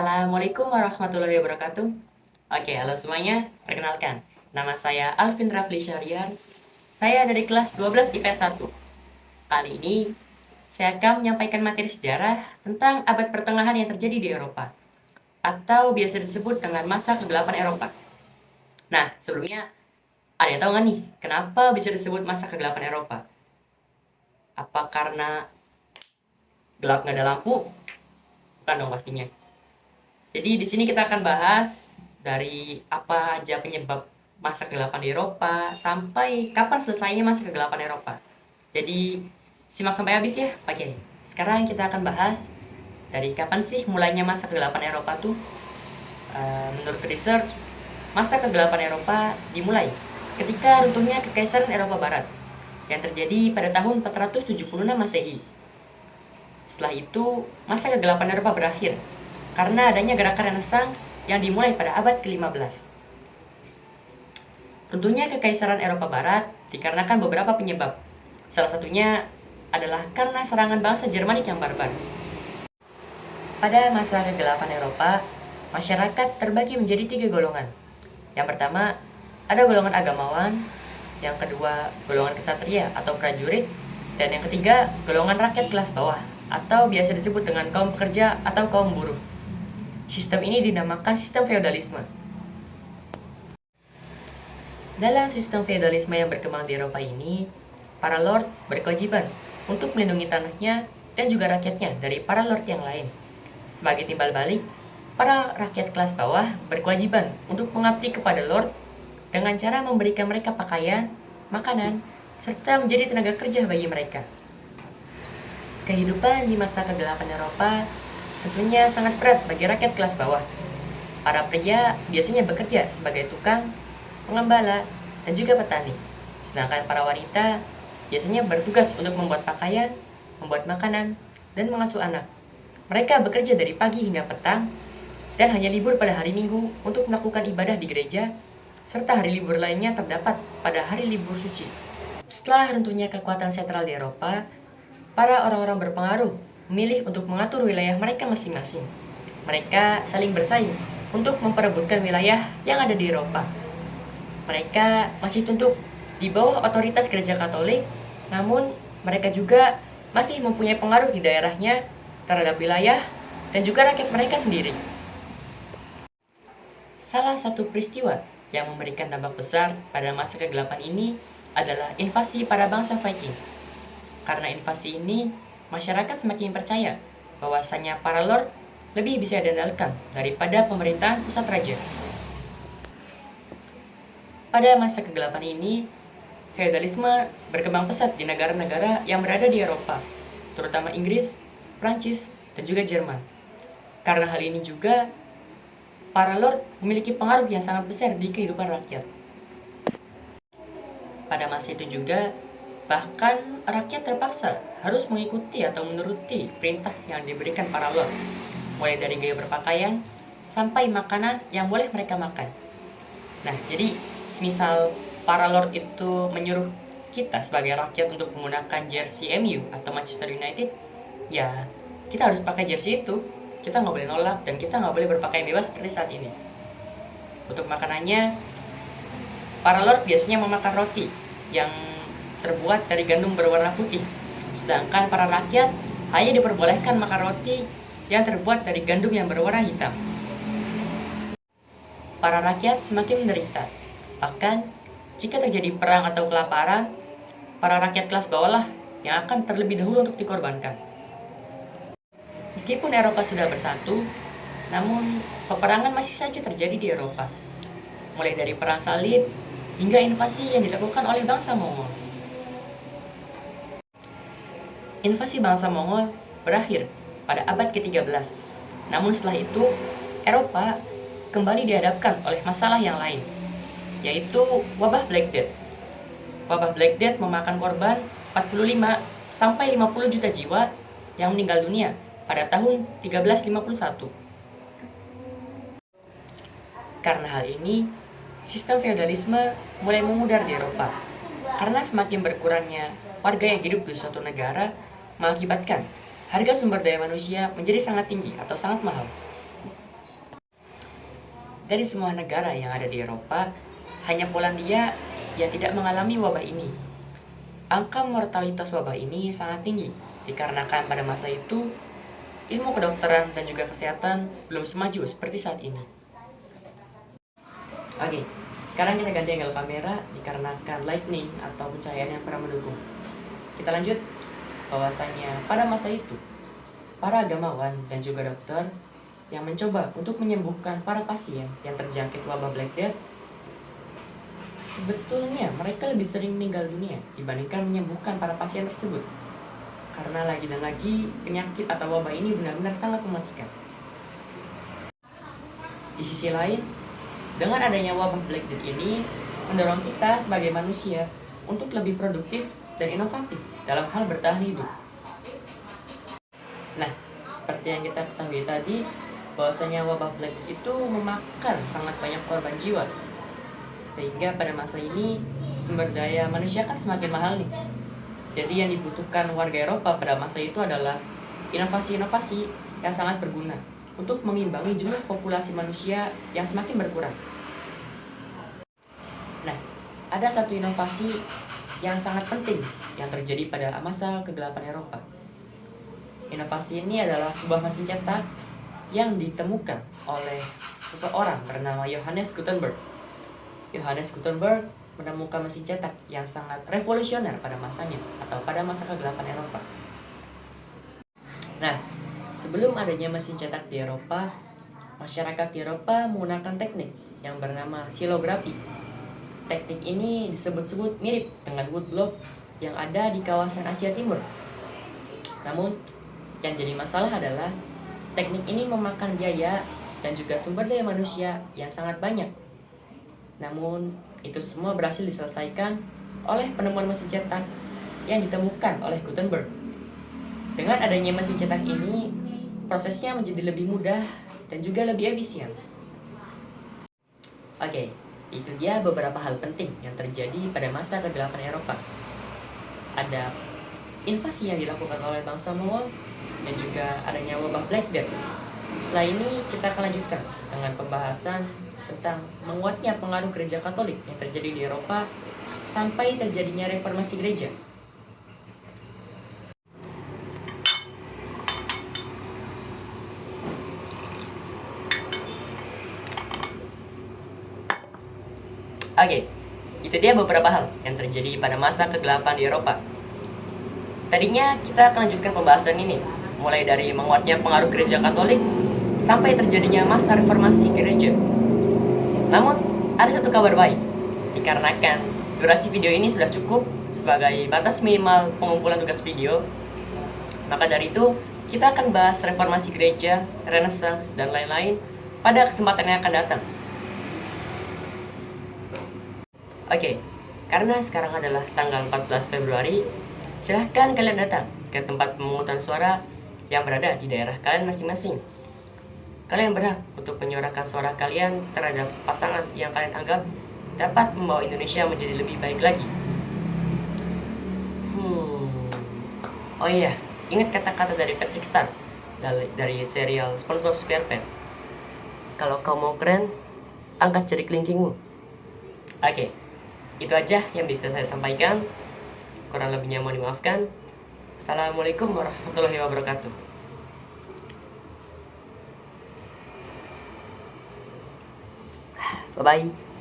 Assalamualaikum warahmatullahi wabarakatuh. Oke, halo semuanya. Perkenalkan, nama saya Alvin Rafli Syahriar. Saya dari kelas 12 IPS 1. Kali ini, saya akan menyampaikan materi sejarah tentang abad pertengahan yang terjadi di Eropa, atau biasa disebut dengan masa kegelapan Eropa. Nah, sebelumnya, ada yang tahu nggak nih, kenapa bisa disebut masa kegelapan Eropa? Apa karena gelap nggak ada lampu? Bukan dong pastinya. Jadi di sini kita akan bahas dari apa aja penyebab masa kegelapan di Eropa sampai kapan selesainya masa kegelapan Eropa. Jadi simak sampai habis ya. Oke, sekarang kita akan bahas dari kapan sih mulainya masa kegelapan Eropa tuh. Menurut research, masa kegelapan Eropa dimulai ketika runtuhnya Kekaisaran Eropa Barat yang terjadi pada tahun 476 Masehi. Setelah itu, masa kegelapan Eropa berakhir karena adanya gerakan Renaissance yang dimulai pada abad ke-15. Runtuhnya Kekaisaran Eropa Barat dikarenakan beberapa penyebab. Salah satunya adalah karena serangan bangsa Jermanik yang barbar. Pada masa kegelapan Eropa, masyarakat terbagi menjadi 3 golongan. Yang pertama, ada golongan agamawan, yang kedua, golongan kesatria atau prajurit, dan yang ketiga, golongan rakyat kelas bawah atau biasa disebut dengan kaum pekerja atau kaum buruh. Sistem ini dinamakan sistem feodalisme. Dalam sistem feodalisme yang berkembang di Eropa ini, para lord berkewajiban untuk melindungi tanahnya dan juga rakyatnya dari para lord yang lain. Sebagai timbal balik, para rakyat kelas bawah berkewajiban untuk mengabdi kepada lord dengan cara memberikan mereka pakaian, makanan, serta menjadi tenaga kerja bagi mereka. Kehidupan di masa kegelapan Eropa tentunya sangat berat bagi rakyat kelas bawah. Para pria biasanya bekerja sebagai tukang, pengembala, dan juga petani. Sedangkan para wanita biasanya bertugas untuk membuat pakaian, membuat makanan, dan mengasuh anak. Mereka bekerja dari pagi hingga petang, dan hanya libur pada hari Minggu untuk melakukan ibadah di gereja, serta hari libur lainnya terdapat pada hari libur suci. Setelah runtuhnya kekuatan sentral di Eropa, para orang-orang berpengaruh memilih untuk mengatur wilayah mereka masing-masing. Mereka saling bersaing untuk memperebutkan wilayah yang ada di Eropa. Mereka masih tunduk di bawah otoritas gereja Katolik, namun mereka juga masih mempunyai pengaruh di daerahnya terhadap wilayah dan juga rakyat mereka sendiri. Salah satu peristiwa yang memberikan dampak besar pada masa kegelapan ini adalah invasi para bangsa Viking. Karena invasi ini, masyarakat semakin percaya bahwasanya para lord lebih bisa diandalkan daripada pemerintahan pusat raja. Pada masa kegelapan ini, feodalisme berkembang pesat di negara-negara yang berada di Eropa, terutama Inggris, Prancis, dan juga Jerman. Karena hal ini juga, para lord memiliki pengaruh yang sangat besar di kehidupan rakyat. Pada masa itu juga, bahkan rakyat terpaksa harus mengikuti atau menuruti perintah yang diberikan para lord, mulai dari gaya berpakaian sampai makanan yang boleh mereka makan. Nah, jadi semisal para lord itu menyuruh kita sebagai rakyat untuk menggunakan jersey MU atau Manchester United, ya kita harus pakai jersey itu. Kita nggak boleh nolak dan kita nggak boleh berpakaian bebas seperti saat ini. Untuk makanannya, para lord biasanya memakan roti yang terbuat dari gandum berwarna putih, sedangkan para rakyat hanya diperbolehkan makan roti yang terbuat dari gandum yang berwarna hitam. Para rakyat semakin menderita. Bahkan, jika terjadi perang atau kelaparan, para rakyat kelas bawah lah yang akan terlebih dahulu untuk dikorbankan. Meskipun Eropa sudah bersatu, namun peperangan masih saja terjadi di Eropa. Mulai dari perang salib hingga invasi yang dilakukan oleh bangsa Mongol. Invasi bangsa Mongol berakhir pada abad ke-13. Namun setelah itu, Eropa kembali dihadapkan oleh masalah yang lain, yaitu wabah Black Death. Wabah Black Death memakan korban 45 sampai 50 juta jiwa yang meninggal dunia pada tahun 1351. Karena hal ini, sistem feodalisme mulai memudar di Eropa. Karena semakin berkurangnya warga yang hidup di suatu negara, mengakibatkan harga sumber daya manusia menjadi sangat tinggi atau sangat mahal. Dari semua negara yang ada di Eropa, hanya Polandia yang tidak mengalami wabah ini. Angka mortalitas wabah ini sangat tinggi, dikarenakan pada masa itu, ilmu kedokteran dan juga kesehatan belum semaju seperti saat ini. Oke, sekarang kita ganti angle kamera dikarenakan lightning atau pencahayaan yang kurang mendukung. Kita lanjut, bahwasanya pada masa itu, para agamawan dan juga dokter yang mencoba untuk menyembuhkan para pasien yang terjangkit wabah Black Death, sebetulnya mereka lebih sering meninggal dunia dibandingkan menyembuhkan para pasien tersebut. Karena lagi dan lagi penyakit atau wabah ini benar-benar sangat mematikan. Di sisi lain, dengan adanya wabah Black Death ini mendorong kita sebagai manusia untuk lebih produktif dan inovatif dalam hal bertahan hidup. Nah, seperti yang kita ketahui tadi, bahwasanya wabah Black Death itu memakan sangat banyak korban jiwa. Sehingga pada masa ini sumber daya manusia kan semakin mahal nih. Jadi yang dibutuhkan warga Eropa pada masa itu adalah inovasi-inovasi yang sangat berguna untuk mengimbangi jumlah populasi manusia yang semakin berkurang. Nah, ada satu inovasi yang sangat penting yang terjadi pada masa kegelapan Eropa. Inovasi ini adalah sebuah mesin cetak yang ditemukan oleh seseorang bernama Johannes Gutenberg. Johannes Gutenberg menemukan mesin cetak yang sangat revolusioner pada masanya atau pada masa kegelapan Eropa. Nah, sebelum adanya mesin cetak di Eropa, masyarakat di Eropa menggunakan teknik yang bernama silografi. Teknik ini disebut-sebut mirip dengan woodblock yang ada di kawasan Asia Timur. Namun, yang jadi masalah adalah teknik ini memakan biaya dan juga sumber daya manusia yang sangat banyak. Namun, itu semua berhasil diselesaikan oleh penemuan mesin cetak yang ditemukan oleh Gutenberg. Dengan adanya mesin cetak ini, prosesnya menjadi lebih mudah dan juga lebih efisien. Oke, itu dia beberapa hal penting yang terjadi pada masa kegelapan Eropa. Ada invasi yang dilakukan oleh bangsa Mongol dan juga adanya wabah Black Death. Setelah ini kita akan lanjutkan dengan pembahasan tentang menguatnya pengaruh gereja Katolik yang terjadi di Eropa sampai terjadinya reformasi gereja. Oke, itu dia beberapa hal yang terjadi pada masa kegelapan di Eropa. Tadinya kita akan lanjutkan pembahasan ini, mulai dari menguatnya pengaruh gereja Katolik sampai terjadinya masa reformasi gereja. Namun, ada satu kabar baik, dikarenakan durasi video ini sudah cukup sebagai batas minimal pengumpulan tugas video. Maka dari itu, kita akan bahas reformasi gereja, Renaissance, dan lain-lain pada kesempatan yang akan datang. Oke, karena sekarang adalah tanggal 14 Februari, silahkan kalian datang ke tempat pemungutan suara yang berada di daerah kalian masing-masing. Kalian berhak untuk menyuarakan suara kalian terhadap pasangan yang kalian anggap dapat membawa Indonesia menjadi lebih baik lagi. Oh iya, ingat kata-kata dari Patrick Star dari serial SpongeBob SquarePants. Kalau kau mau keren, angkat jari kelingkingmu. Oke, itu aja yang bisa saya sampaikan. Kurang lebihnya mohon dimaafkan. Assalamualaikum warahmatullahi wabarakatuh. Bye-bye.